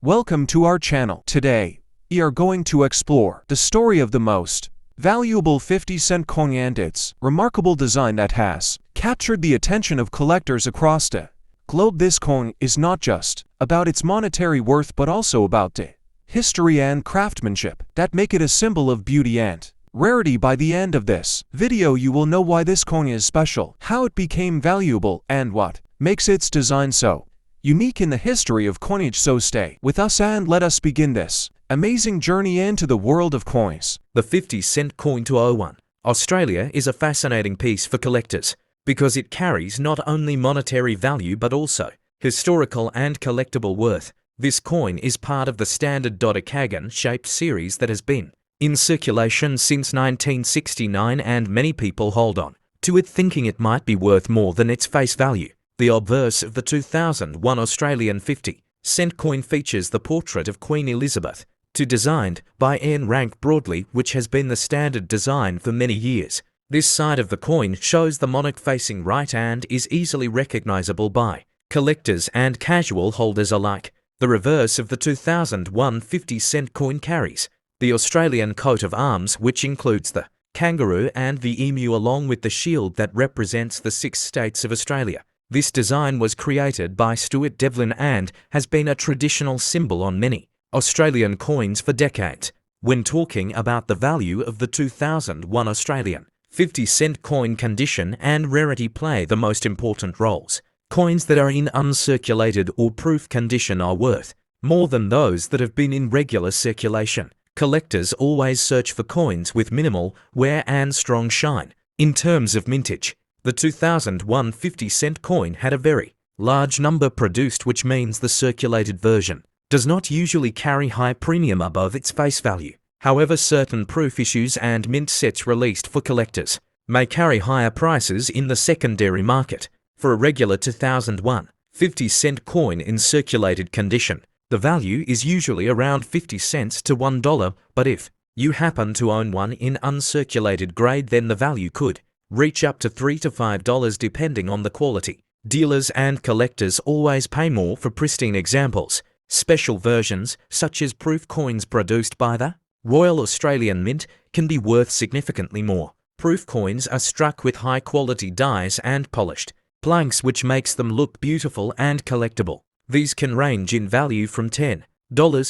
Welcome to our channel. Today, we are going to explore the story of the most valuable 50-cent coin and its remarkable design that has captured the attention of collectors across the globe. This coin is not just about its monetary worth but also about the history and craftsmanship that make it a symbol of beauty and rarity. By the end of this video, you will know why this coin is special, how it became valuable, and what makes its design so unique in the history of coinage. So stay with us and let us begin this amazing journey into the world of coins. The 50-cent coin to 01 Australia is a fascinating piece for collectors because it carries not only monetary value but also historical and collectible worth. This coin is part of the standard octagon-shaped series that has been in circulation since 1969, and many people hold on to it thinking it might be worth more than its face value. The obverse of the 2001 Australian 50-cent coin features the portrait of Queen Elizabeth, designed by Ian Rank Broadley, which has been the standard design for many years. This side of the coin shows the monarch facing right and is easily recognizable by collectors and casual holders alike. The reverse of the 2001 50-cent coin carries the Australian coat of arms, which includes the kangaroo and the emu along with the shield that represents the 6 states of Australia. This design was created by Stuart Devlin and has been a traditional symbol on many Australian coins for decades. When talking about the value of the 2001 Australian 50-cent coin, condition and rarity play the most important roles. Coins that are in uncirculated or proof condition are worth more than those that have been in regular circulation. Collectors always search for coins with minimal wear and strong shine. In terms of mintage, the 2001 50-cent coin had a very large number produced, which means the circulated version does not usually carry high premium above its face value. However, certain proof issues and mint sets released for collectors may carry higher prices in the secondary market. For a regular 2001 50-cent coin in circulated condition, the value is usually around 50 cents to $1, but if you happen to own one in uncirculated grade, then the value could reach up to $3 to $5 depending on the quality. Dealers and collectors always pay more for pristine examples. Special versions, such as proof coins produced by the Royal Australian Mint, can be worth significantly more. Proof coins are struck with high-quality dies and polished planks, which makes them look beautiful and collectible. These can range in value from $10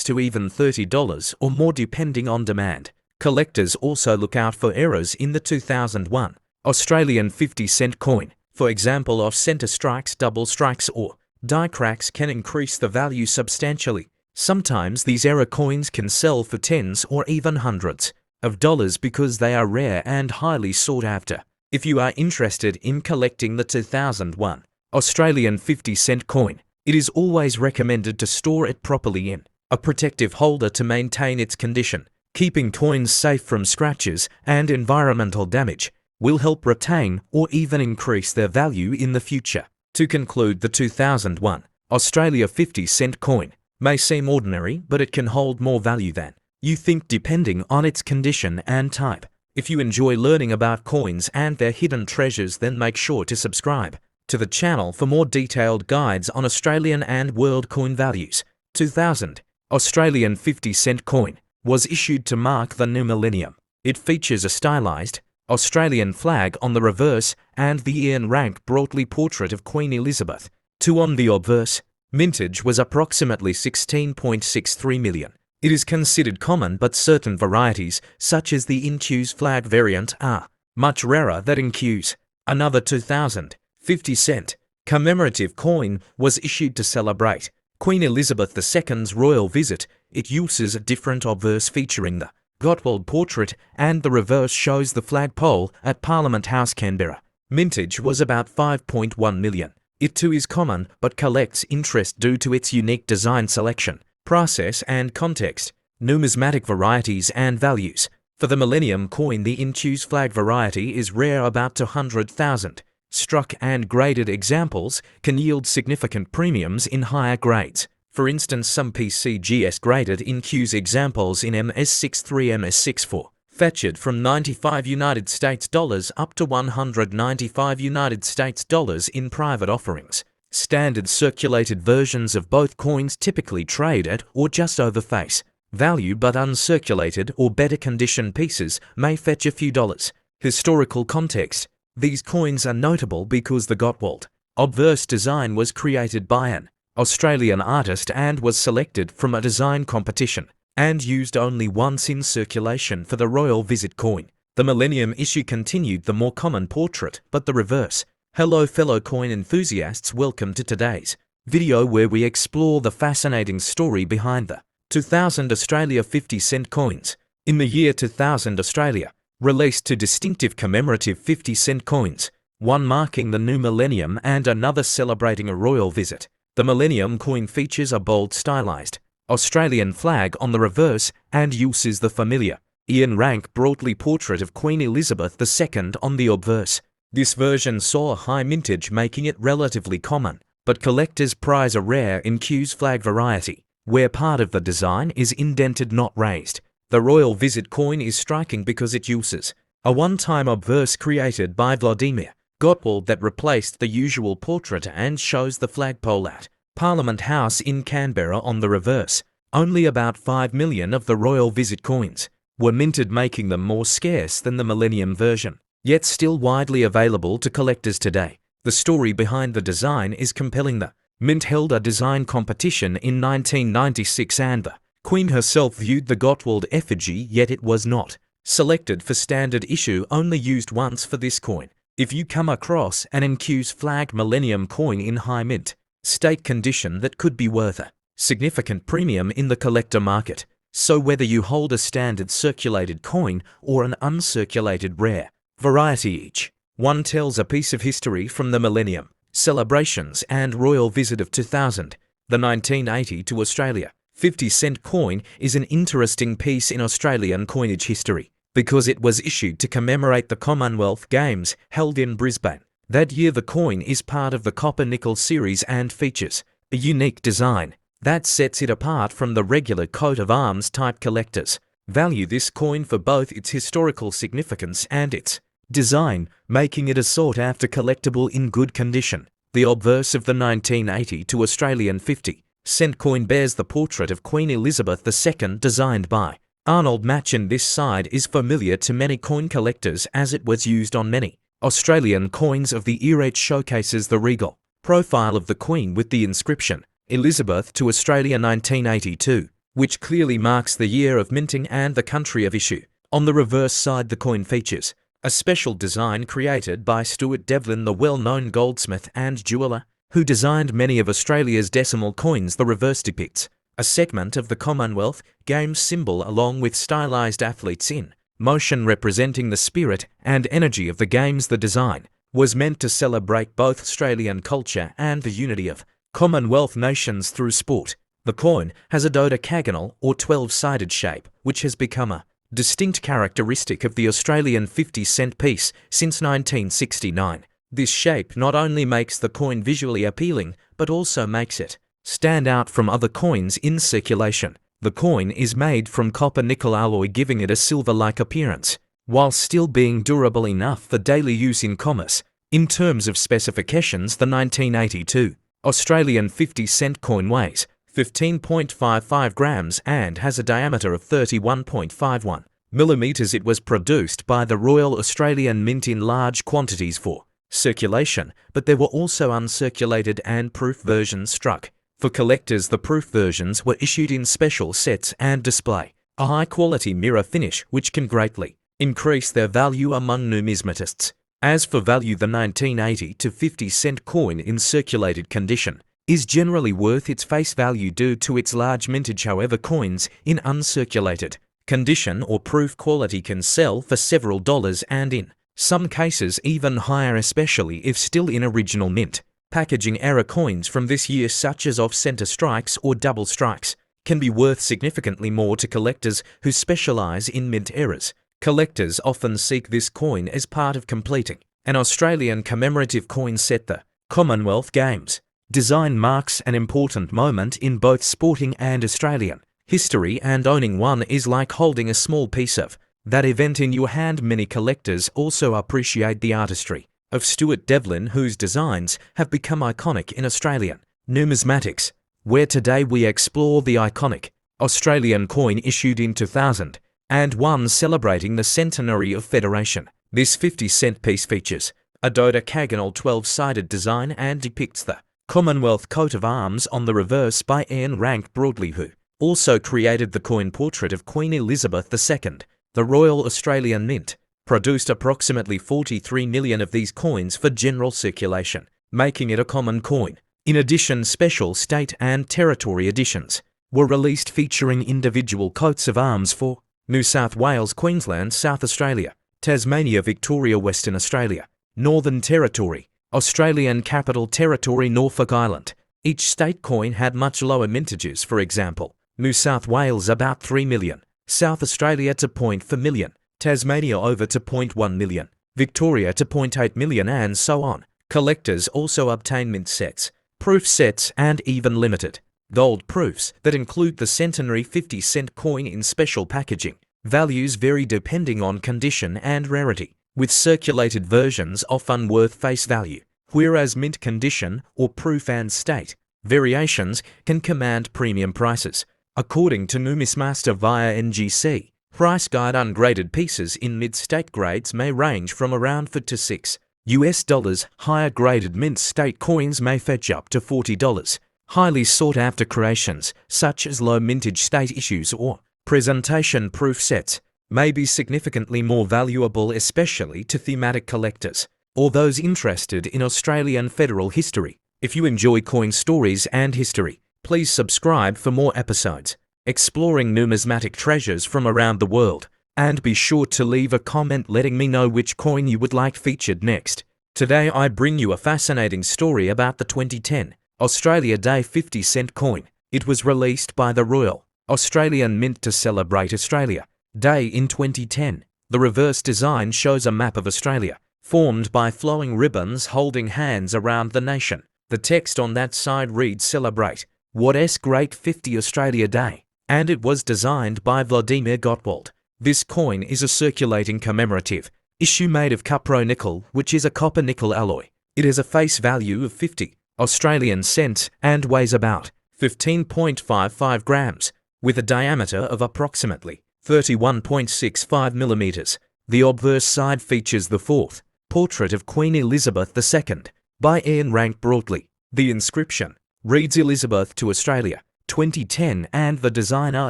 to even $30 or more depending on demand. Collectors also look out for errors in the 2001 Australian 50-cent coin. For example, off-center strikes, double strikes, or die cracks can increase the value substantially. Sometimes these error coins can sell for tens or even hundreds of dollars because they are rare and highly sought after. If you are interested in collecting the 2001 Australian 50-cent coin, it is always recommended to store it properly in a protective holder to maintain its condition. Keeping coins safe from scratches and environmental damage will help retain or even increase their value in the future. To conclude, the 2001 Australia 50-cent coin may seem ordinary, but it can hold more value than you think depending on its condition and type. If you enjoy learning about coins and their hidden treasures, then make sure to subscribe to the channel for more detailed guides on Australian and world coin values. 2000 Australian 50-cent coin was issued to mark the new millennium. It features a stylized Australian flag on the reverse and the Ian Rank Broadley portrait of Queen Elizabeth II on the obverse. Mintage was approximately 16.63 million. It is considered common, but certain varieties, such as the Inquis flag variant, are much rarer than Inquis. Another 2000 50-cent commemorative coin was issued to celebrate Queen Elizabeth II's royal visit. It uses a different obverse featuring the Gottwald portrait, and the reverse shows the flagpole at Parliament House, Canberra. Mintage was about 5.1 million. It too is common, but collects interest due to its unique design, selection, process and context. Numismatic varieties and values. For the Millennium coin, the Inquis flag variety is rare, about 200,000. Struck and graded examples can yield significant premiums in higher grades. For instance, some PCGS graded Inquis examples in MS63, MS64 fetched from $95 US up to $195 US in private offerings. Standard circulated versions of both coins typically trade at or just over face value, but uncirculated or better condition pieces may fetch a few dollars. Historical context. These coins are notable because the Gottwald obverse design was created by an Australian artist and was selected from a design competition and used only once in circulation for the Royal Visit coin. The Millennium issue continued the more common portrait, but the reverse. Hello fellow coin enthusiasts, welcome to today's video where we explore the fascinating story behind the 2000 Australia 50-cent coins. In the year 2000, Australia released two distinctive commemorative 50-cent coins, one marking the new millennium and another celebrating a royal visit. The Millennium coin features a bold stylized Australian flag on the reverse and uses the familiar Ian Rank broadly portrait of Queen Elizabeth II on the obverse. This version saw a high mintage, making it relatively common, but collectors prize a rare in Q's flag variety, where part of the design is indented, not raised. The Royal Visit coin is striking because it uses a one-time obverse created by Vladimir Gottwald that replaced the usual portrait and shows the flagpole at Parliament House in Canberra on the reverse. Only about 5 million of the Royal Visit coins were minted, making them more scarce than the Millennium version, yet still widely available to collectors today. The story behind the design is compelling. The Mint held a design competition in 1996 and the Queen herself viewed the Gottwald effigy, yet it was not selected for standard issue, only used once for this coin. If you come across an NQ's flag Millennium coin in high mint state condition, that could be worth a significant premium in the collector market. So whether you hold a standard circulated coin or an uncirculated rare variety, each one tells a piece of history from the Millennium celebrations and Royal Visit of 2000. The 1980 to Australia 50-cent coin is an interesting piece in Australian coinage history because it was issued to commemorate the Commonwealth Games held in Brisbane. That year the coin is part of the copper-nickel series and features a unique design that sets it apart from the regular coat of arms type. Collectors value this coin for both its historical significance and its design, making it a sought-after collectible in good condition. The obverse of the 1980 to Australian 50-cent coin bears the portrait of Queen Elizabeth II designed by Arnold Machen. This side is familiar to many coin collectors as it was used on many Australian coins of the era. It showcases the regal profile of the Queen with the inscription Elizabeth to Australia 1982, which clearly marks the year of minting and the country of issue. On the reverse side, the coin features a special design created by Stuart Devlin, the well-known goldsmith and jeweller who designed many of Australia's decimal coins. The reverse depicts a segment of the Commonwealth Games symbol along with stylized athletes in motion representing the spirit and energy of the Games. The design was meant to celebrate both Australian culture and the unity of Commonwealth nations through sport. The coin has a dodecagonal or 12-sided shape, which has become a distinct characteristic of the Australian 50-cent piece since 1969. This shape not only makes the coin visually appealing, but also makes it stand out from other coins in circulation. The coin is made from copper-nickel alloy, giving it a silver-like appearance, while still being durable enough for daily use in commerce. In terms of specifications, the 1982 Australian 50-cent coin weighs 15.55 grams and has a diameter of 31.51 millimeters. It was produced by the Royal Australian Mint in large quantities for circulation, but there were also uncirculated and proof versions struck. For collectors, the proof versions were issued in special sets and display a high-quality mirror finish, which can greatly increase their value among numismatists. As for value, the 1980 to 50-cent coin in circulated condition is generally worth its face value due to its large mintage. However, coins in uncirculated condition or proof quality can sell for several dollars and in some cases even higher, especially if still in original mint. Packaging error coins from this year, such as off-center strikes or double strikes, can be worth significantly more to collectors who specialize in mint errors. Collectors often seek this coin as part of completing an Australian commemorative coin set. The Commonwealth Games design marks an important moment in both sporting and Australian history, and owning one is like holding a small piece of that event in your hand. Many collectors also appreciate the artistry of Stuart Devlin, whose designs have become iconic in Australian numismatics, where today we explore the iconic Australian coin issued in 2000 and one celebrating the centenary of Federation. This 50-cent piece features a dodecagonal 12-sided design and depicts the Commonwealth coat of arms on the reverse by Ian Rank Broadley, who also created the coin portrait of Queen Elizabeth II. The Royal Australian Mint produced approximately 43 million of these coins for general circulation, making it a common coin. In addition, special state and territory editions were released featuring individual coats of arms for New South Wales, Queensland, South Australia, Tasmania, Victoria, Western Australia, Northern Territory, Australian Capital Territory, Norfolk Island. Each state coin had much lower mintages. For example, New South Wales about 3 million, South Australia to 0.4 million, Tasmania over to 0.1 million, Victoria to 0.8 million, and so on. Collectors also obtain mint sets, proof sets, and even limited gold proofs that include the centenary 50-cent coin in special packaging. Values vary depending on condition and rarity, with circulated versions often worth face value, whereas mint condition or proof and state variations can command premium prices. According to Numismaster via NGC, price guide, ungraded pieces in mid-state grades may range from around $4 to $6. Higher graded mint state coins may fetch up to $40. Highly sought-after creations, such as low mintage state issues or presentation proof sets, may be significantly more valuable, especially to thematic collectors or those interested in Australian federal history. If you enjoy coin stories and history, please subscribe for more episodes exploring numismatic treasures from around the world, and be sure to leave a comment letting me know which coin you would like featured next. Today I bring you a fascinating story about the 2010 Australia Day 50-cent coin. It was released by the Royal Australian Mint to celebrate Australia Day in 2010. The reverse design shows a map of Australia, formed by flowing ribbons holding hands around the nation. The text on that side reads "Celebrate What's Great 50 Australia Day," and it was designed by Vladimir Gottwald. This coin is a circulating commemorative issue made of cupro-nickel, which is a copper-nickel alloy. It has a face value of 50 Australian cents and weighs about 15.55 grams, with a diameter of approximately 31.65 millimeters. The obverse side features the fourth portrait of Queen Elizabeth II by Ian Rank Broadley. The inscription reads "Elizabeth to Australia, 2010," and the designer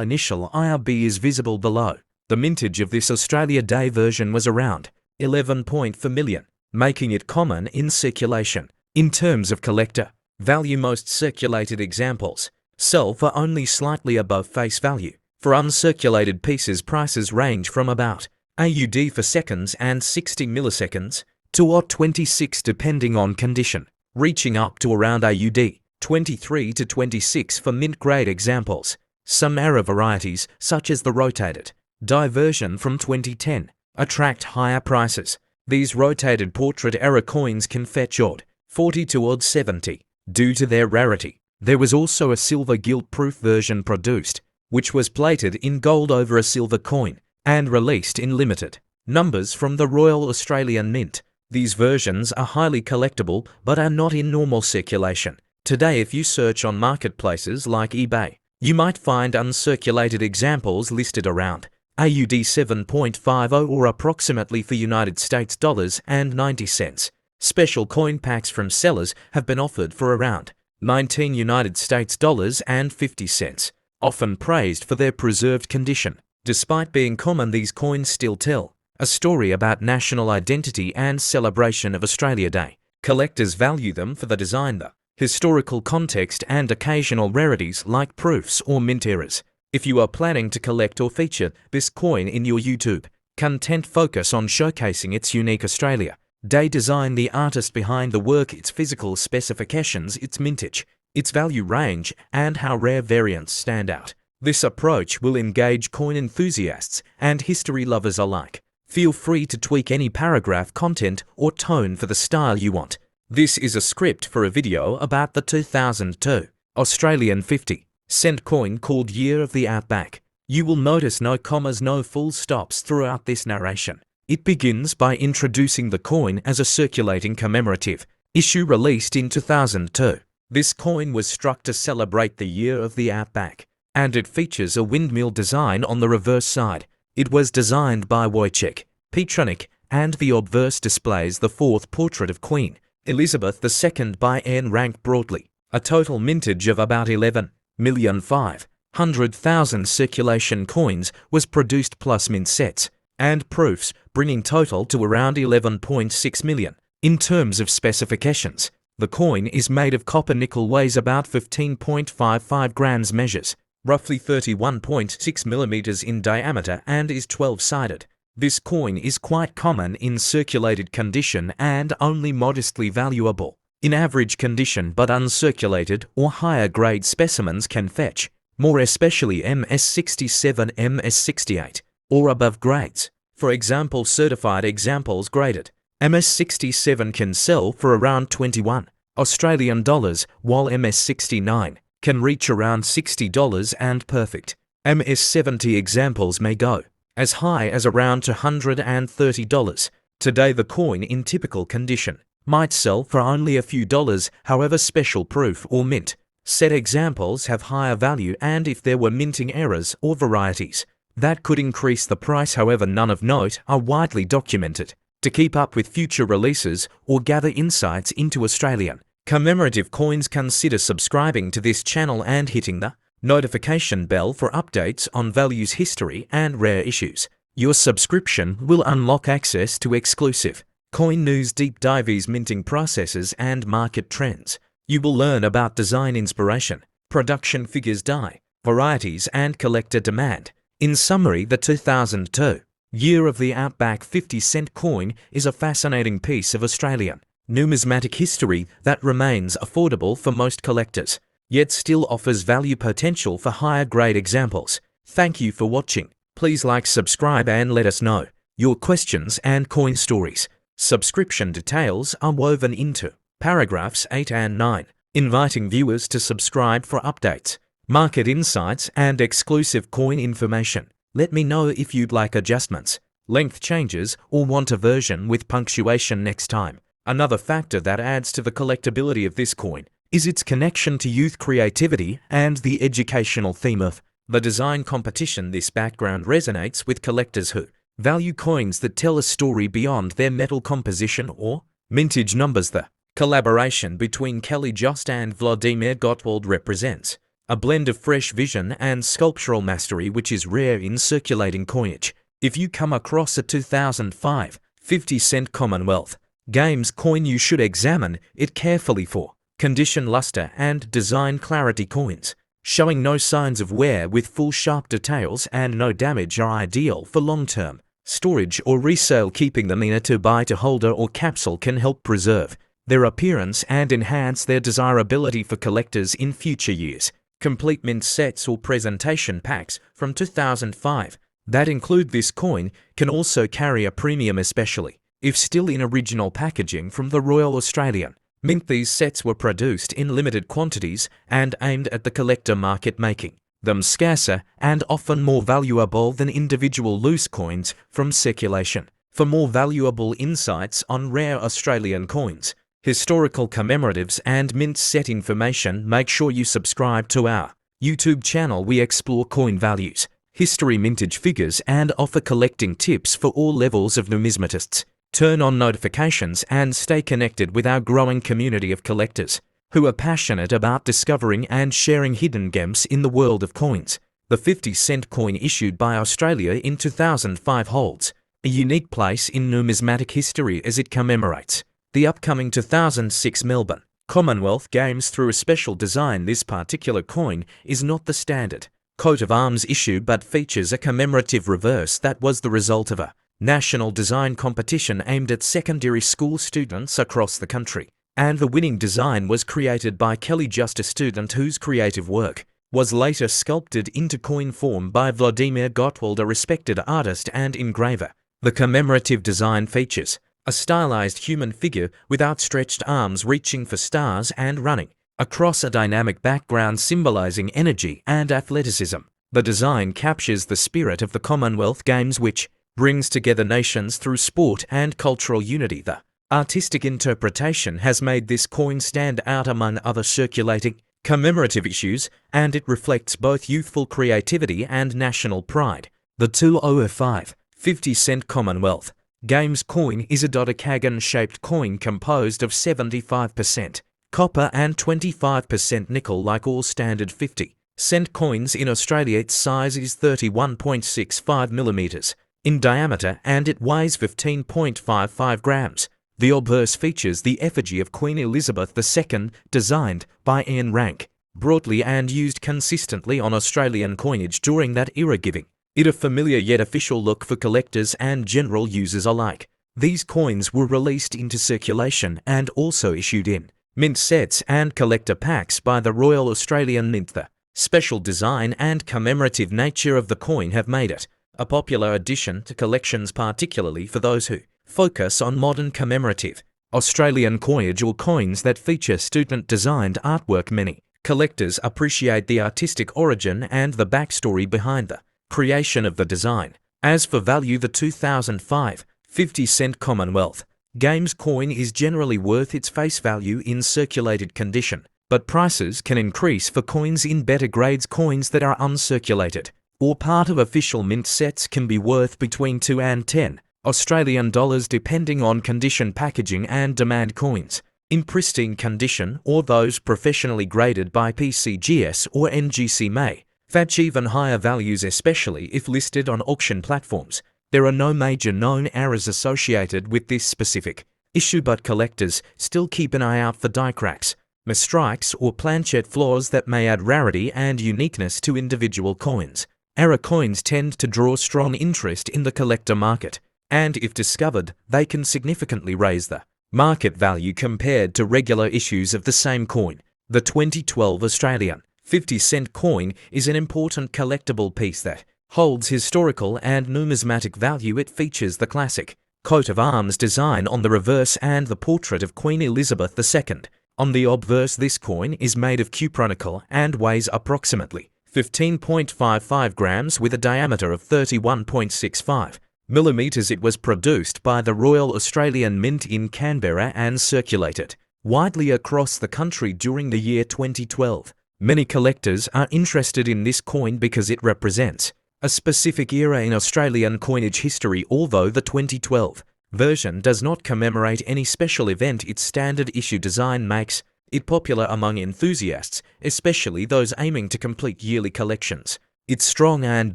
initial IRB is visible below. The mintage of this Australia Day version was around 11.4 million, making it common in circulation. In terms of collector value, most circulated examples sell for only slightly above face value. For uncirculated pieces, prices range from about AUD for seconds and 60 milliseconds to AUD 26 depending on condition, reaching up to around AUD 23 to 26 for mint-grade examples. Some error varieties, such as the rotated die version from 2010, attract higher prices. These rotated portrait error coins can fetch AUD 40 to AUD 70 due to their rarity. There was also a silver gilt-proof version produced, which was plated in gold over a silver coin and released in limited numbers from the Royal Australian Mint. These versions are highly collectible but are not in normal circulation. Today, if you search on marketplaces like eBay, you might find uncirculated examples listed around AUD 7.50 or approximately for United States dollars and 90 cents. Special coin packs from sellers have been offered for around 19 United States dollars and 50 cents, often praised for their preserved condition. Despite being common, these coins still tell a story about national identity and celebration of Australia Day. Collectors value them for the design, the historical context, and occasional rarities like proofs or mint errors. If you are planning to collect or feature this coin in your YouTube content, focus on showcasing its unique Australia Day design, the artist behind the work, its physical specifications, its mintage, its value range, and how rare variants stand out. This approach will engage coin enthusiasts and history lovers alike. Feel free to tweak any paragraph, content, or tone for the style you want. This is a script for a video about the 2002 Australian 50-cent coin called Year of the Outback. You will notice no commas, no full stops throughout this narration. It begins by introducing the coin as a circulating commemorative issue released in 2002. This coin was struck to celebrate the year of the Outback, and it features a windmill design on the reverse side. It was designed by Wojciech Petronik, and the obverse displays the fourth portrait of Queen Elizabeth II by Anne Rank Broadley. A total mintage of about 11,500,000 circulation coins was produced plus mint sets and proofs, bringing total to around 11.6 million. In terms of specifications, the coin is made of copper nickel, weighs about 15.55 grams, measures roughly 31.6 millimeters in diameter, and is 12-sided. This coin is quite common in circulated condition and only modestly valuable in average condition, but uncirculated or higher grade specimens can fetch more, especially MS67, MS68 or above grades. For example, certified examples graded MS67 can sell for around 21 Australian dollars, while MS69 can reach around $60, and perfect MS70 examples may go as high as around $230. Today, the coin in typical condition might sell for only a few dollars. However, special proof or mint set examples have higher value, and if there were minting errors or varieties, that could increase the price. However, none of note are widely documented. To keep up with future releases or gather insights into Australian commemorative coins, consider subscribing to this channel and hitting the notification bell for updates on values, history, and rare issues. Your subscription will unlock access to exclusive coin news, deep dives, minting processes, and market trends. You will learn about design inspiration, production figures, die varieties, and collector demand. In summary, the 2002 Year of the Outback 50-cent coin is a fascinating piece of Australian numismatic history that remains affordable for most collectors, yet still offers value potential for higher grade examples. Thank you for watching. Please like, subscribe, and let us know your questions and coin stories. Subscription details are woven into paragraphs 8 and 9, inviting viewers to subscribe for updates, market insights, and exclusive coin information. Let me know if you'd like adjustments, length changes, or want a version with punctuation next time. Another factor that adds to the collectability of this coin is its connection to youth creativity and the educational theme of the design competition. This background resonates with collectors who value coins that tell a story beyond their metal composition or mintage numbers. The collaboration between Kelly Jost and Vladimir Gottwald represents a blend of fresh vision and sculptural mastery which is rare in circulating coinage. If you come across a 2005 50-cent Commonwealth Games coin, you should examine it carefully for condition, luster, and design clarity. Coins showing no signs of wear with full sharp details and no damage are ideal for long-term storage or resale. Keeping them in a 2x2 holder or capsule can help preserve their appearance and enhance their desirability for collectors in future years. Complete mint sets or presentation packs from 2005 that include this coin can also carry a premium, especially if still in original packaging from the Royal Australian Mint. These sets were produced in limited quantities and aimed at the collector market, making them scarcer and often more valuable than individual loose coins from circulation. For more valuable insights on rare Australian coins, historical commemoratives, and mint set information, make sure you subscribe to our YouTube channel. We explore coin values, history, mintage figures, and offer collecting tips for all levels of numismatists. Turn on notifications and stay connected with our growing community of collectors who are passionate about discovering and sharing hidden gems in the world of coins. The 50-cent coin issued by Australia in 2005 holds a unique place in numismatic history as it commemorates the upcoming 2006 Melbourne Commonwealth Games through a special design. This particular coin is not the standard coat of arms issue but features a commemorative reverse that was the result of a national design competition aimed at secondary school students across the country, and the winning design was created by Kelly Jost, a student whose creative work was later sculpted into coin form by Vladimir Gottwald, a respected artist and engraver. The commemorative design features a stylized human figure with outstretched arms reaching for stars and running across a dynamic background symbolizing energy and athleticism. The design captures the spirit of the Commonwealth Games, which brings together nations through sport and cultural unity. The artistic interpretation has made this coin stand out among other circulating commemorative issues, and it reflects both youthful creativity and national pride. The 2005 50-cent Commonwealth Games coin is a dodecagon-shaped coin composed of 75% copper and 25% nickel. Like all standard 50-cent coins in Australia, its size is 31.65 millimeters in diameter and it weighs 15.55 grams. The obverse features the effigy of Queen Elizabeth II, designed by Ian Rank, broadly and used consistently on Australian coinage during that era, giving it a familiar yet official look for collectors and general users alike. These coins were released into circulation and also issued in mint sets and collector packs by the Royal Australian Mint. The special design and commemorative nature of the coin have made it a popular addition to collections, particularly for those who focus on modern commemorative Australian coinage or coins that feature student-designed artwork. Many collectors appreciate the artistic origin and the backstory behind the creation of the design. As for value, the 2005 50-cent Commonwealth Games coin is generally worth its face value in circulated condition, but prices can increase for coins in better grades. Coins that are uncirculated or part of official mint sets can be worth between 2 and 10 Australian dollars depending on condition, packaging and demand. Coins in pristine condition or those professionally graded by PCGS or NGC may fetch even higher values, especially if listed on auction platforms. There are no major known errors associated with this specific issue, but collectors still keep an eye out for die cracks, misstrikes or planchet flaws that may add rarity and uniqueness to individual coins. Error coins tend to draw strong interest in the collector market, and if discovered, they can significantly raise the market value compared to regular issues of the same coin. The 2012 Australian 50-cent coin is an important collectible piece that holds historical and numismatic value. It features the classic coat of arms design on the reverse and the portrait of Queen Elizabeth II on the obverse. This coin is made of cupronickel and weighs approximately 15.55 grams with a diameter of 31.65 millimeters. It was produced by the Royal Australian Mint in Canberra and circulated widely across the country during the year 2012. Many collectors are interested in this coin because it represents a specific era in Australian coinage history. Although the 2012 version does not commemorate any special event, its standard issue design makes it popular among enthusiasts, especially those aiming to complete yearly collections. Its strong and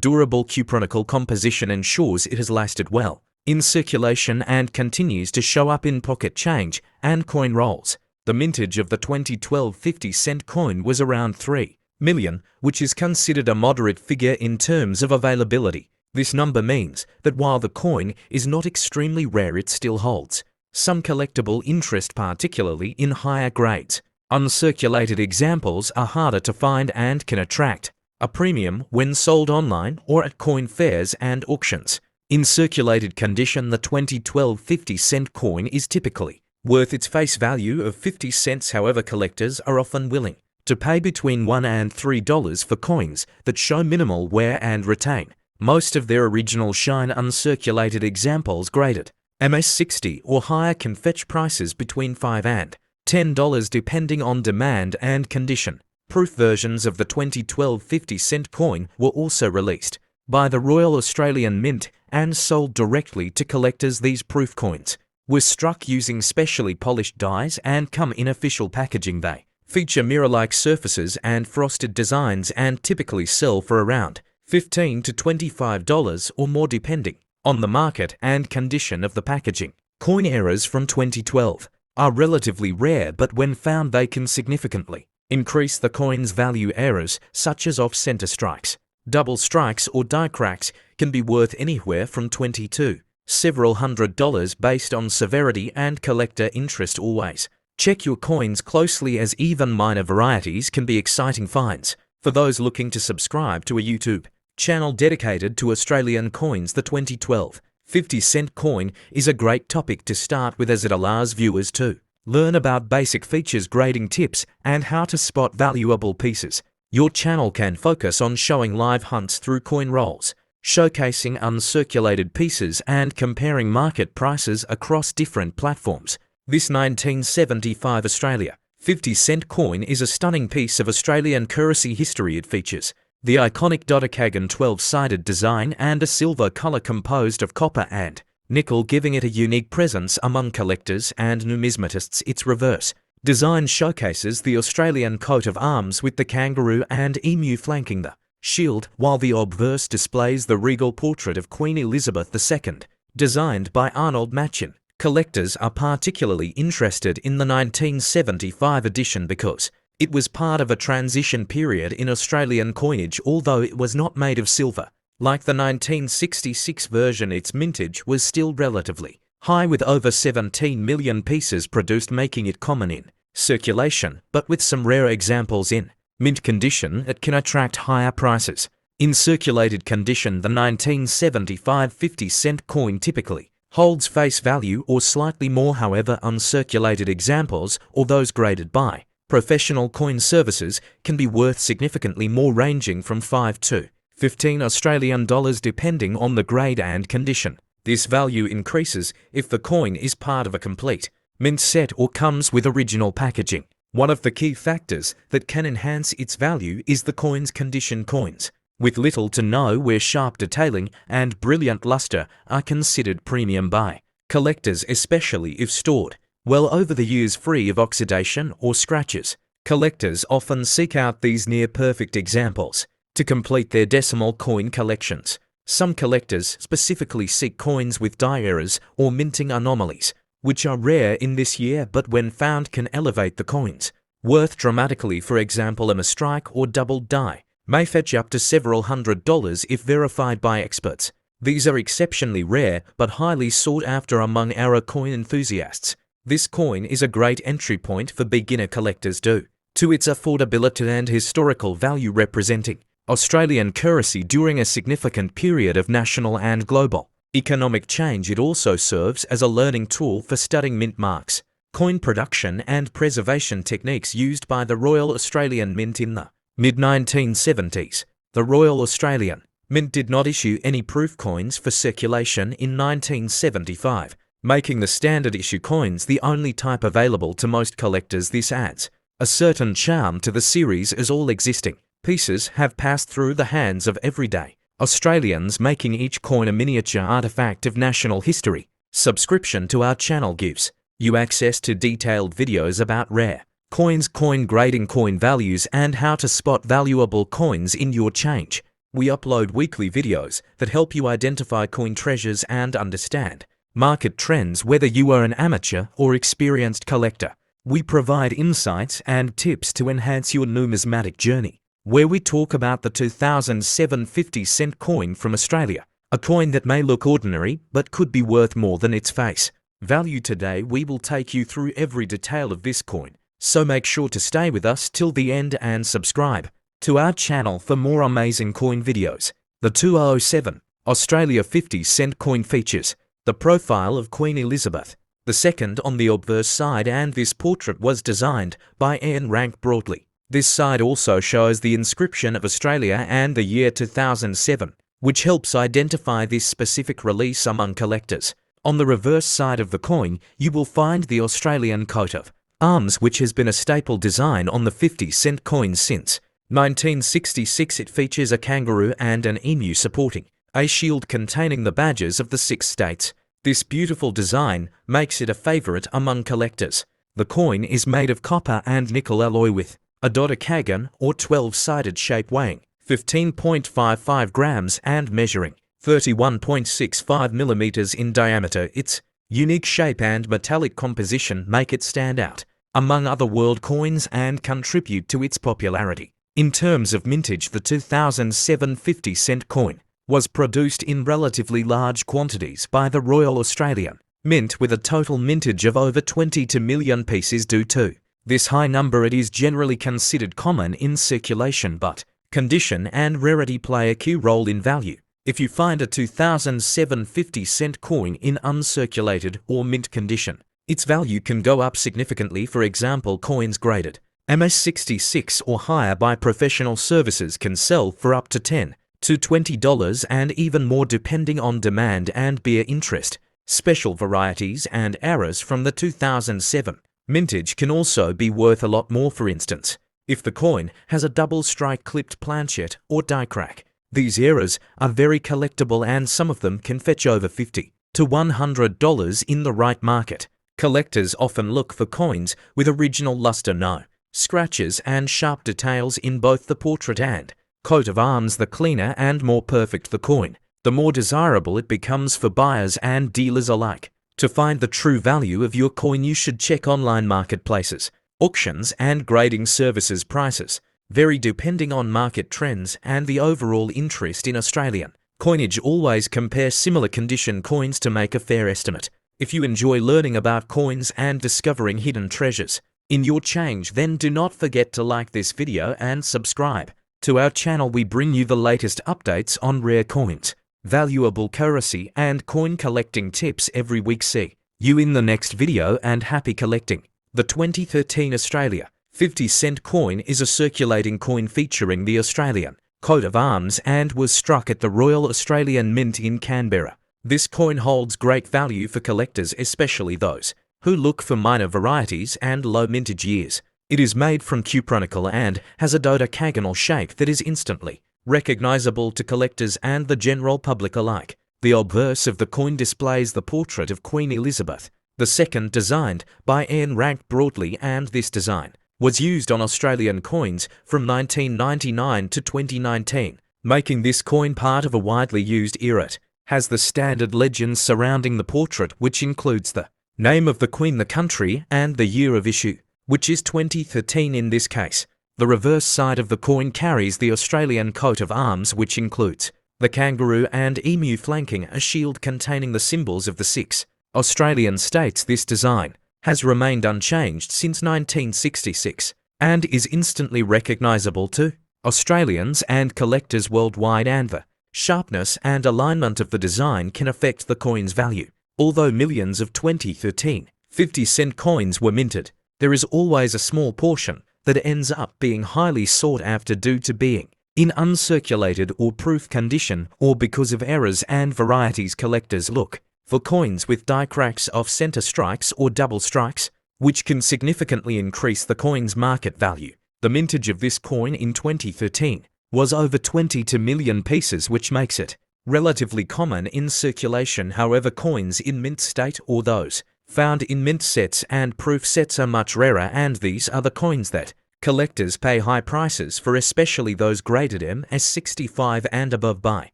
durable cupronickel composition ensures it has lasted well in circulation and continues to show up in pocket change and coin rolls. The mintage of the 2012 50-cent coin was around 3 million, which is considered a moderate figure in terms of availability. This number means that while the coin is not extremely rare, it still holds some collectible interest, particularly in higher grades. Uncirculated examples are harder to find and can attract a premium when sold online or at coin fairs and auctions. In circulated condition, the 2012 50-cent coin is typically worth its face value of 50 cents. However, collectors are often willing to pay between $1 and $3 for coins that show minimal wear and retain most of their original shine. Uncirculated examples graded MS60 or higher can fetch prices between $5 and $10 depending on demand and condition. Proof versions of the 2012 50-cent coin were also released by the Royal Australian Mint and sold directly to collectors. These proof coins were struck using specially polished dies and come in official packaging. They feature mirror-like surfaces and frosted designs and typically sell for around $15 to $25 or more depending on the market and condition of the packaging. Coin errors from 2012 are relatively rare, but when found they can significantly increase the coin's value. Errors such as off-center strikes, double strikes or die cracks can be worth anywhere from $20 to several $100 based on severity and collector interest. Always check your coins closely, as even minor varieties can be exciting finds. For those looking to subscribe to a YouTube channel dedicated to Australian coins, the 2012 50-cent coin is a great topic to start with, as it allows viewers to learn about basic features, grading tips, and how to spot valuable pieces. Your channel can focus on showing live hunts through coin rolls, showcasing uncirculated pieces and comparing market prices across different platforms. This 1975 Australia 50-cent coin is a stunning piece of Australian currency history. It features the iconic Doddecagon 12-sided design and a silver colour composed of copper and nickel, giving it a unique presence among collectors and numismatists. Its reverse design showcases the Australian coat of arms with the kangaroo and emu flanking the shield, while the obverse displays the regal portrait of Queen Elizabeth II, designed by Arnold Machin. Collectors are particularly interested in the 1975 edition because it was part of a transition period in Australian coinage, although it was not made of silver. Like the 1966 version, its mintage was still relatively high, with over 17 million pieces produced, making it common in circulation, but with some rare examples in mint condition, it can attract higher prices. In circulated condition, the 1975 50-cent coin typically holds face value or slightly more. However, uncirculated examples, or those graded by professional coin services, can be worth significantly more, ranging from 5 to 15 Australian dollars depending on the grade and condition. This value increases if the coin is part of a complete mint set or comes with original packaging. One of the key factors that can enhance its value is the coin's condition. Coins with little to no wear, sharp detailing, and brilliant luster are considered premium by collectors, especially if stored well over the years, free of oxidation or scratches. Collectors often seek out these near-perfect examples to complete their decimal coin collections. Some collectors specifically seek coins with die errors or minting anomalies, which are rare in this year but when found can elevate the coin's worth dramatically. For example, a mistrike or doubled die may fetch up to several $100s if verified by experts. These are exceptionally rare but highly sought after among our coin enthusiasts. This coin is a great entry point for beginner collectors due to its affordability and historical value, representing Australian currency during a significant period of national and global economic change. It also serves as a learning tool for studying mint marks, coin production and preservation techniques used by the Royal Australian Mint in the mid-1970s. The Royal Australian Mint did not issue any proof coins for circulation in 1975, making the standard issue coins the only type available to most collectors. This adds a certain charm to the series, as all existing pieces have passed through the hands of everyday Australians, making each coin a miniature artifact of national history. Subscription to our channel gives you access to detailed videos about rare coins, coin grading, coin values, and how to spot valuable coins in your change. We upload weekly videos that help you identify coin treasures and understand market trends, whether you are an amateur or experienced collector. We provide insights and tips to enhance your numismatic journey, where we talk about the 2007 50-cent coin from Australia, a coin that may look ordinary but could be worth more than its face value. Today we will take you through every detail of this coin, so make sure to stay with us till the end and subscribe to our channel for more amazing coin videos. The 2007 Australia 50-cent coin features the profile of Queen Elizabeth II on the obverse side, and this portrait was designed by Ian Rank Broadley. This side also shows the inscription of Australia and the year 2007, which helps identify this specific release among collectors. On the reverse side of the coin, you will find the Australian coat of arms, which has been a staple design on the 50-cent coins since 1966. It features a kangaroo and an emu supporting a shield containing the badges of the 6 states. This beautiful design makes it a favourite among collectors. The coin is made of copper and nickel alloy with a Doddecagon or 12-sided shape, weighing 15.55 grams and measuring 31.65 millimeters in diameter. Its unique shape and metallic composition make it stand out among other world coins and contribute to its popularity. In terms of mintage, the 2007 50-cent coin was produced in relatively large quantities by the Royal Australian Mint, with a total mintage of over 22 million pieces. Due to this high number, it is generally considered common in circulation, but condition and rarity play a key role in value. If you find a 2007 50-cent coin in uncirculated or mint condition, its value can go up significantly. For example, coins graded MS66 or higher by professional services can sell for up to $10,000 to $20 and even more depending on demand and beer interest. Special varieties and eras from the 2007 mintage can also be worth a lot more. For instance, if the coin has a double strike clipped planchet or die crack. These eras are very collectible and some of them can fetch over $50 to $100 in the right market. Collectors often look for coins with original luster, no scratches and sharp details in both the portrait and coat of arms. The cleaner and more perfect the coin, the more desirable it becomes for buyers and dealers alike. To find the true value of your coin, you should check online marketplaces, auctions and grading services. Prices vary depending on market trends and the overall interest in Australian coinage. Always compare similar condition coins to make a fair estimate. If you enjoy learning about coins and discovering hidden treasures in your change, then do not forget to like this video and subscribe to our channel. We bring you the latest updates on rare coins, valuable currency and coin collecting tips every week. See you in the next video and happy collecting. The 2013 Australia 50-cent coin is a circulating coin featuring the Australian coat of arms and was struck at the Royal Australian Mint in Canberra. This coin holds great value for collectors, especially those who look for minor varieties and low mintage years. It is made from cupronickel and has a dodecagonal shape that is instantly recognizable to collectors and the general public alike. The obverse of the coin displays the portrait of Queen Elizabeth II, designed by Ian Rank broadly, and this design was used on Australian coins from 1999 to 2019, making this coin part of a widely used era. It has the standard legends surrounding the portrait, which includes the name of the Queen, the country, and the year of issue, which is 2013 in this case. The reverse side of the coin carries the Australian coat of arms, which includes the kangaroo and emu flanking a shield containing the symbols of the 6 Australian states. This design has remained unchanged since 1966 and is instantly recognisable to Australians and collectors worldwide, and the sharpness and alignment of the design can affect the coin's value. Although millions of 2013 50-cent coins were minted, there is always a small portion that ends up being highly sought after due to being in uncirculated or proof condition, or because of errors and varieties. Collectors look for coins with die cracks, off center strikes or double strikes, which can significantly increase the coin's market value. The mintage of this coin in 2013 was over 22 million pieces, which makes it relatively common in circulation. However, coins in mint state or those found in mint sets and proof sets are much rarer, and these are the coins that collectors pay high prices for, especially those graded MS65 and above by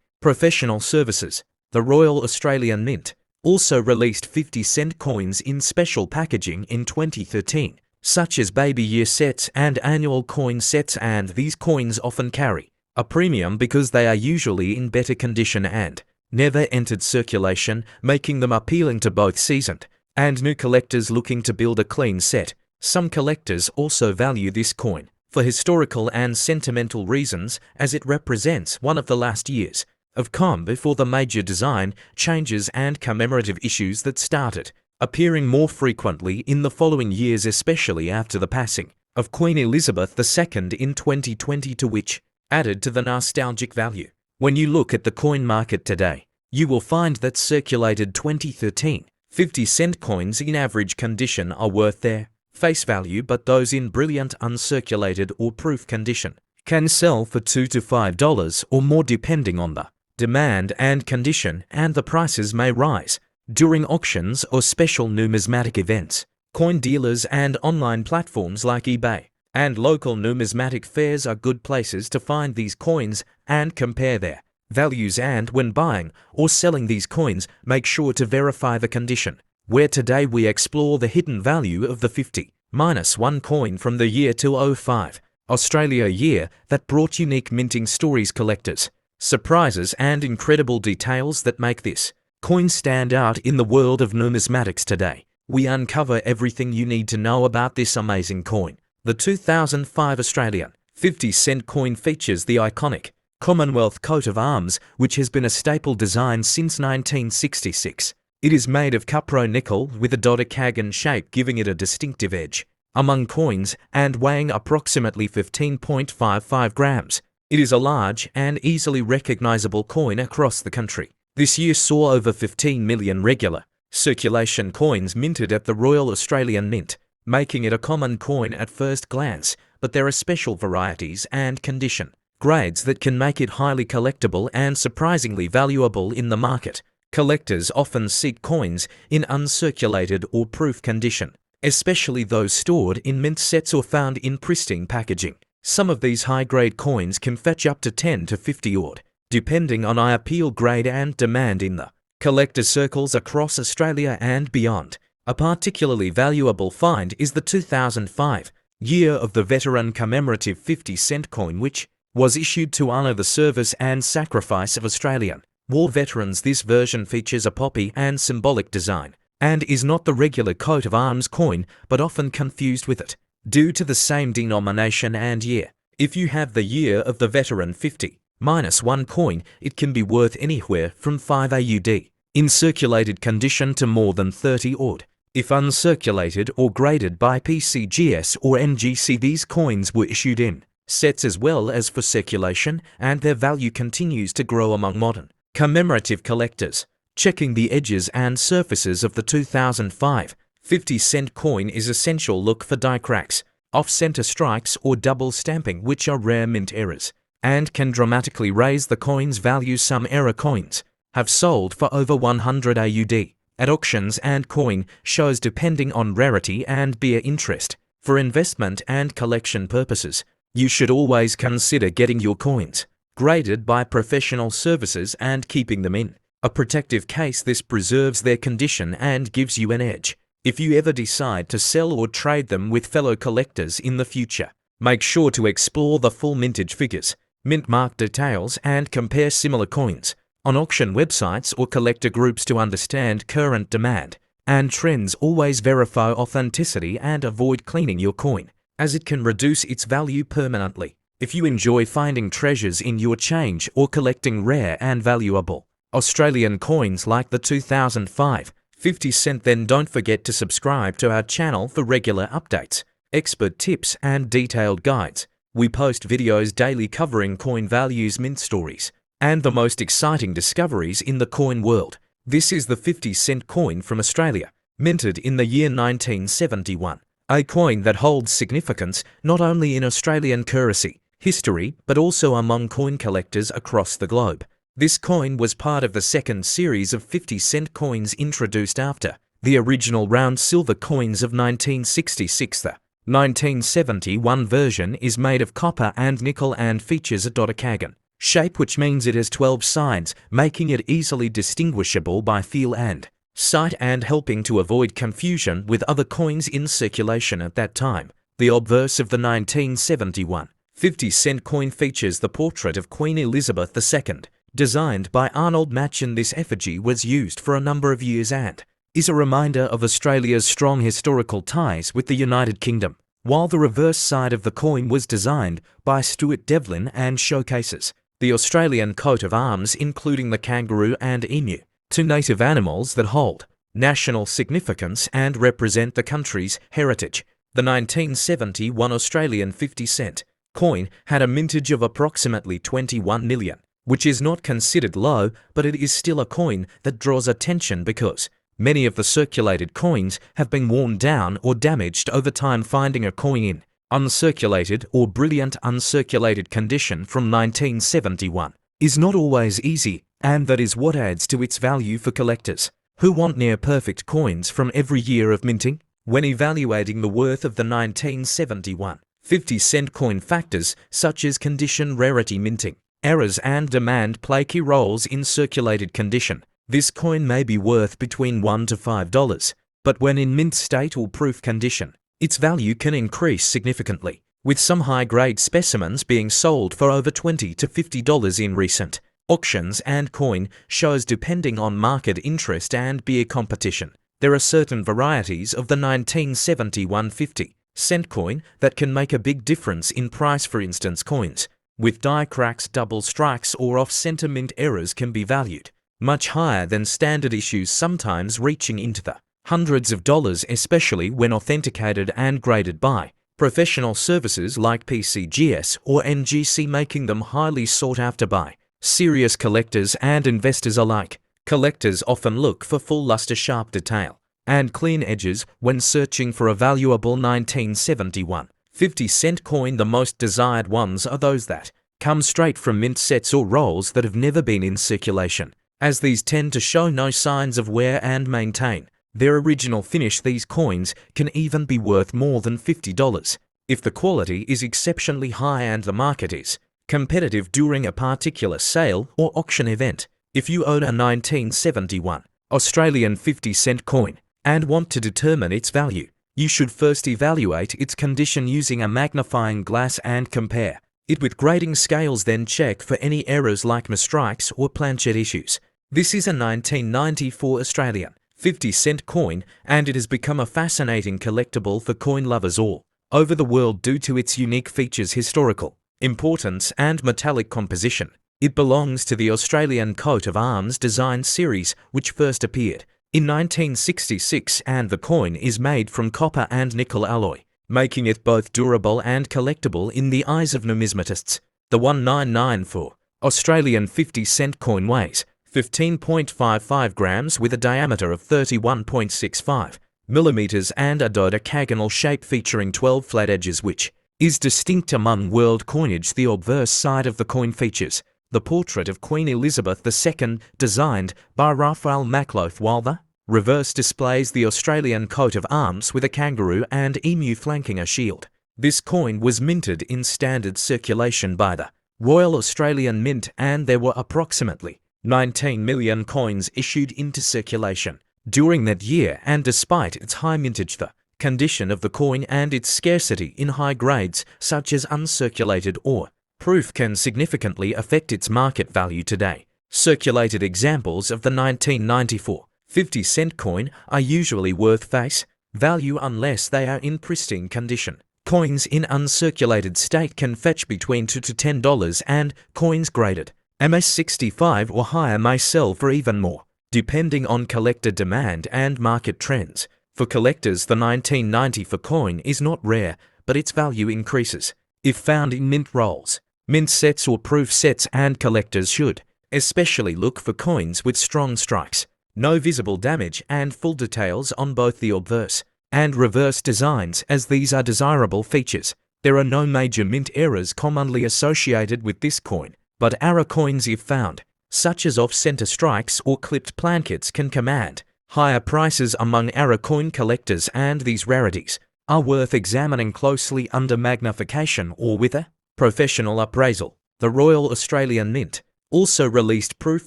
professional services. The Royal Australian Mint also released 50-cent coins in special packaging in 2013, such as baby year sets and annual coin sets, and these coins often carry a premium because they are usually in better condition and never entered circulation, making them appealing to both seasoned and new collectors looking to build a clean set. Some collectors also value this coin for historical and sentimental reasons, as it represents one of the last years of COM before the major design changes and commemorative issues that started appearing more frequently in the following years, especially after the passing of Queen Elizabeth II in 2020, to which added to the nostalgic value. When you look at the coin market today, you will find that circulated 2013 50-cent coins in average condition are worth their face value, but those in brilliant uncirculated or proof condition can sell for $2 to $5 or more depending on the demand and condition, and the prices may rise during auctions or special numismatic events. Coin dealers and online platforms like eBay and local numismatic fairs are good places to find these coins and compare their values, and when buying or selling these coins, make sure to verify the condition. Where today we explore the hidden value of the 50-1 coin from the year 2005 Australia, year that brought unique minting stories, collectors, surprises and incredible details that make this coin stand out in the world of numismatics today. We uncover everything you need to know about this amazing coin. The 2005 Australian 50-cent coin features the iconic Commonwealth coat of arms, which has been a staple design since 1966. It is made of cupronickel with a dodecagon shape, giving it a distinctive edge among coins, and weighing approximately 15.55 grams. It is a large and easily recognizable coin across the country. This year saw over 15 million regular circulation coins minted at the Royal Australian Mint, making it a common coin at first glance, but there are special varieties and condition grades that can make it highly collectible and surprisingly valuable in the market. Collectors often seek coins in uncirculated or proof condition, especially those stored in mint sets or found in pristine packaging. Some of these high-grade coins can fetch up to 10 to 50 odd, depending on appeal grade and demand in the collector circles across Australia and beyond. A particularly valuable find is the 2005 Year of the Veteran Commemorative 50-cent coin, which was issued to honour the service and sacrifice of Australian war veterans. This version features a poppy and symbolic design, and is not the regular coat of arms coin, but often confused with it, due to the same denomination and year. If you have the Year of the Veteran 50-1 coin, it can be worth anywhere from 5 AUD in circulated condition to more than 30 odd. If uncirculated or graded by PCGS or NGC, these coins were issued in sets as well as for circulation, and their value continues to grow among modern commemorative collectors. Checking the edges and surfaces of the 2005 50-cent coin is essential. Look for die cracks, off-center strikes or double stamping, which are rare mint errors and can dramatically raise the coin's value. Some error coins have sold for over 100 AUD at auctions and coin shows, depending on rarity and bear interest. For investment and collection purposes, you should always consider getting your coins graded by professional services and keeping them in a protective case. This preserves their condition and gives you an edge if you ever decide to sell or trade them with fellow collectors in the future. Make sure to explore the full mintage figures, mint mark details, and compare similar coins on auction websites or collector groups to understand current demand and trends. Always verify authenticity and avoid cleaning your coin, as it can reduce its value permanently. If you enjoy finding treasures in your change or collecting rare and valuable Australian coins like the 2005 50-cent, then don't forget to subscribe to our channel for regular updates, expert tips, and detailed guides. We post videos daily covering coin values, mint stories, and the most exciting discoveries in the coin world. This is the 50-cent coin from Australia, minted in the year 1971. A coin that holds significance not only in Australian currency history, but also among coin collectors across the globe. This coin was part of the second series of 50-cent coins introduced after the original round silver coins of 1966. The 1971 version is made of copper and nickel and features a dodecagon shape, which means it has 12 sides, making it easily distinguishable by feel and sight and helping to avoid confusion with other coins in circulation at that time. The obverse of the 1971 50-cent coin features the portrait of Queen Elizabeth II, designed by Arnold Machen. This effigy was used for a number of years and is a reminder of Australia's strong historical ties with the United Kingdom, while the reverse side of the coin was designed by Stuart Devlin and showcases the Australian coat of arms, including the kangaroo and emu, two native animals that hold national significance and represent the country's heritage. The 1971 Australian 50-cent coin had a mintage of approximately 21 million, which is not considered low, but it is still a coin that draws attention because many of the circulated coins have been worn down or damaged over time. Finding a coin in uncirculated or brilliant uncirculated condition from 1971 is not always easy, and that is what adds to its value for collectors who want near-perfect coins from every year of minting. When evaluating the worth of the 1971 50-cent coin, factors such as condition, rarity, minting errors, and demand play key roles in circulated condition. This coin may be worth between $1 to $5, but when in mint state or proof condition, its value can increase significantly, with some high-grade specimens being sold for over $20 to $50 in recent auctions and coin shows. Depending on market interest and beer competition, there are certain varieties of the 1971 50-cent coin that can make a big difference in price. For instance, coins with die cracks, double strikes, or off-center mint errors can be valued much higher than standard issues, sometimes reaching into the hundreds of dollars, especially when authenticated and graded by professional services like PCGS or NGC making them highly sought after by serious collectors and investors alike. Collectors often look for full luster sharp detail and clean edges when searching for a valuable 1971 50-cent coin. The most desired ones are those that come straight from mint sets or rolls that have never been in circulation, as these tend to show no signs of wear and maintain their original finish. These coins can even be worth more than $50 if the quality is exceptionally high and the market is competitive during a particular sale or auction event. If you own a 1971 Australian 50-cent coin and want to determine its value, you should first evaluate its condition using a magnifying glass and compare it with grading scales, then check for any errors like mistrikes or planchet issues. This is a 1994 Australian 50-cent coin, and it has become a fascinating collectible for coin lovers all over the world due to its unique features, historical importance and metallic composition. It belongs to the Australian coat of arms design series, which first appeared in 1966, and the coin is made from copper and nickel alloy, making it both durable and collectible in the eyes of numismatists. The 1994 Australian 50-cent coin weighs 15.55 grams with a diameter of 31.65 millimeters and a dodecagonal shape featuring 12 flat edges, which is distinct among world coinage. The obverse side of the coin features the portrait of Queen Elizabeth II, designed by Raphael Macloth, while the reverse displays the Australian coat of arms with a kangaroo and emu flanking a shield. This coin was minted in standard circulation by the Royal Australian Mint, and there were approximately 19 million coins issued into circulation during that year, and despite its high mintage, the condition of the coin and its scarcity in high grades such as uncirculated or proof can significantly affect its market value today. Circulated examples of the 1994 50-cent coin are usually worth face value unless they are in pristine condition. Coins in uncirculated state can fetch between $2 to $10, and coins graded MS65 or higher may sell for even more, depending on collector demand and market trends. For collectors, the 1994 coin is not rare, but its value increases if found in mint rolls, mint sets or proof sets, and collectors should especially look for coins with strong strikes, no visible damage, and full details on both the obverse and reverse designs, as these are desirable features. There are no major mint errors commonly associated with this coin, but error coins, if found, such as off-center strikes or clipped plankets, can command higher prices among error coin collectors, and these rarities are worth examining closely under magnification or with a professional appraisal. The Royal Australian Mint also released proof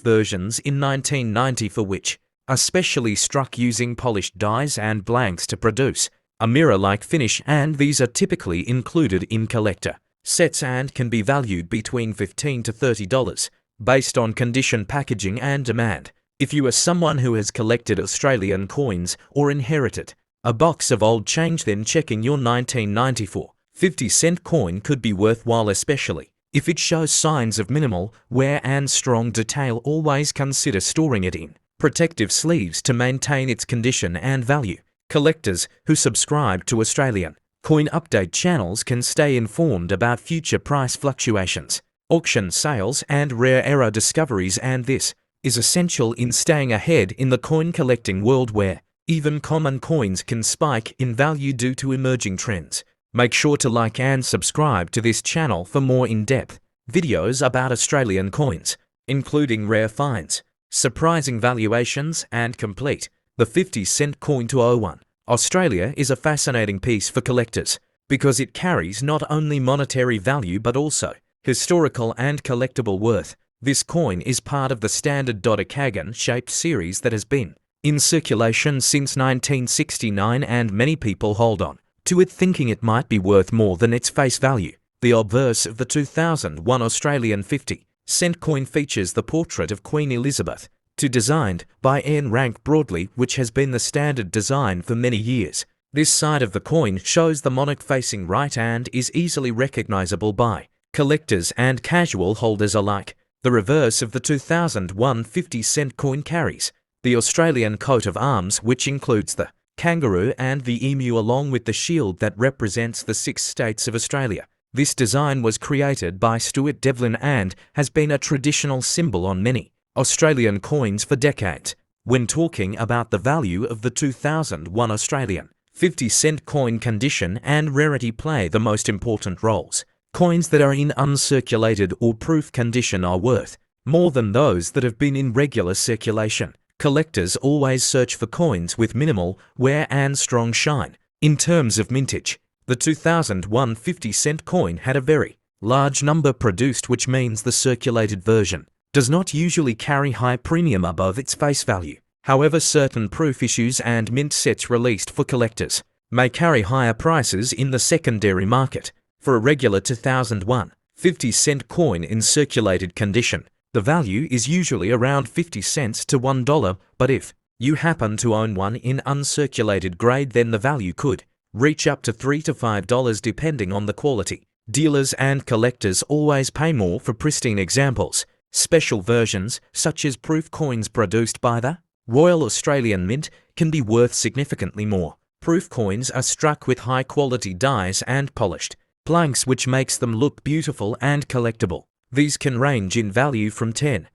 versions in 1990 for which are specially struck using polished dies and blanks to produce a mirror-like finish, and these are typically included in collector sets and can be valued between $15 to $30 based on condition, packaging, and demand. If you are someone who has collected Australian coins or inherited a box of old change, then checking your 1994 50-cent coin could be worthwhile, especially if it shows signs of minimal wear and strong detail. Always consider storing it in protective sleeves to maintain its condition and value. Collectors who subscribe to Australian coin update channels can stay informed about future price fluctuations, auction sales, and rare error discoveries, and this is essential in staying ahead in the coin collecting world, where even common coins can spike in value due to emerging trends. Make sure to like and subscribe to this channel for more in-depth videos about Australian coins, including rare finds, surprising valuations, and complete the 50-cent coin to 01. Australia is a fascinating piece for collectors because it carries not only monetary value but also historical and collectible worth. This coin is part of the standard dodecagon-shaped series that has been in circulation since 1969, and many people hold on to it thinking it might be worth more than its face value. The obverse of the 2001 Australian 50-cent coin features the portrait of Queen Elizabeth II, designed by Ian Rank Broadley, which has been the standard design for many years. This side of the coin shows the monarch facing right and is easily recognizable by collectors and casual holders alike. The reverse of the 2001 50-cent coin carries the Australian coat of arms, which includes the kangaroo and the emu along with the shield that represents the 6 states of Australia. This design was created by Stuart Devlin and has been a traditional symbol on many Australian coins for decades. When talking about the value of the 2001 Australian 50-cent coin, condition and rarity play the most important roles. Coins that are in uncirculated or proof condition are worth more than those that have been in regular circulation. Collectors always search for coins with minimal wear and strong shine. In terms of mintage, the 2001 50-cent coin had a very large number produced, which means the circulated version does not usually carry high premium above its face value. However, certain proof issues and mint sets released for collectors may carry higher prices in the secondary market. For a regular 2001 50-cent coin in circulated condition, the value is usually around 50 cents to $1, but if you happen to own one in uncirculated grade, then the value could reach up to $3 to $5 depending on the quality. Dealers and collectors always pay more for pristine examples. Special versions, such as proof coins produced by the Royal Australian Mint, can be worth significantly more. Proof coins are struck with high-quality dies and polished planks, which makes them look beautiful and collectible. These can range in value from $10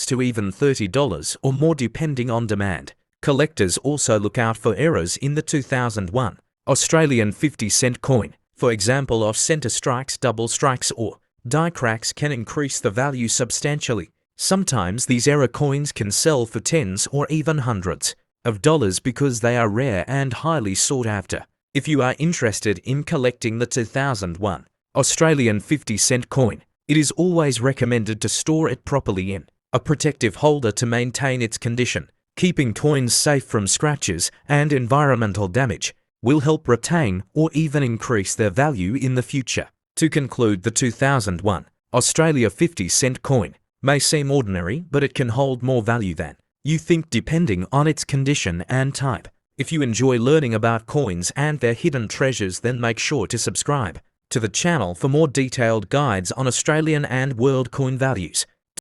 to even $30 or more depending on demand. Collectors also look out for errors in the 2001 Australian 50-cent coin. For example, off-center strikes, double strikes or die cracks can increase the value substantially. Sometimes these error coins can sell for tens or even hundreds of dollars because they are rare and highly sought after. If you are interested in collecting the 2001 Australian 50-cent coin, it is always recommended to store it properly in a protective holder to maintain its condition. Keeping coins safe from scratches and environmental damage will help retain or even increase their value in the future. To conclude, the 2001 Australia 50-cent coin may seem ordinary, but it can hold more value than you think depending on its condition and type. If you enjoy learning about coins and their hidden treasures, then make sure to subscribe to the channel for more detailed guides on Australian and world coin values.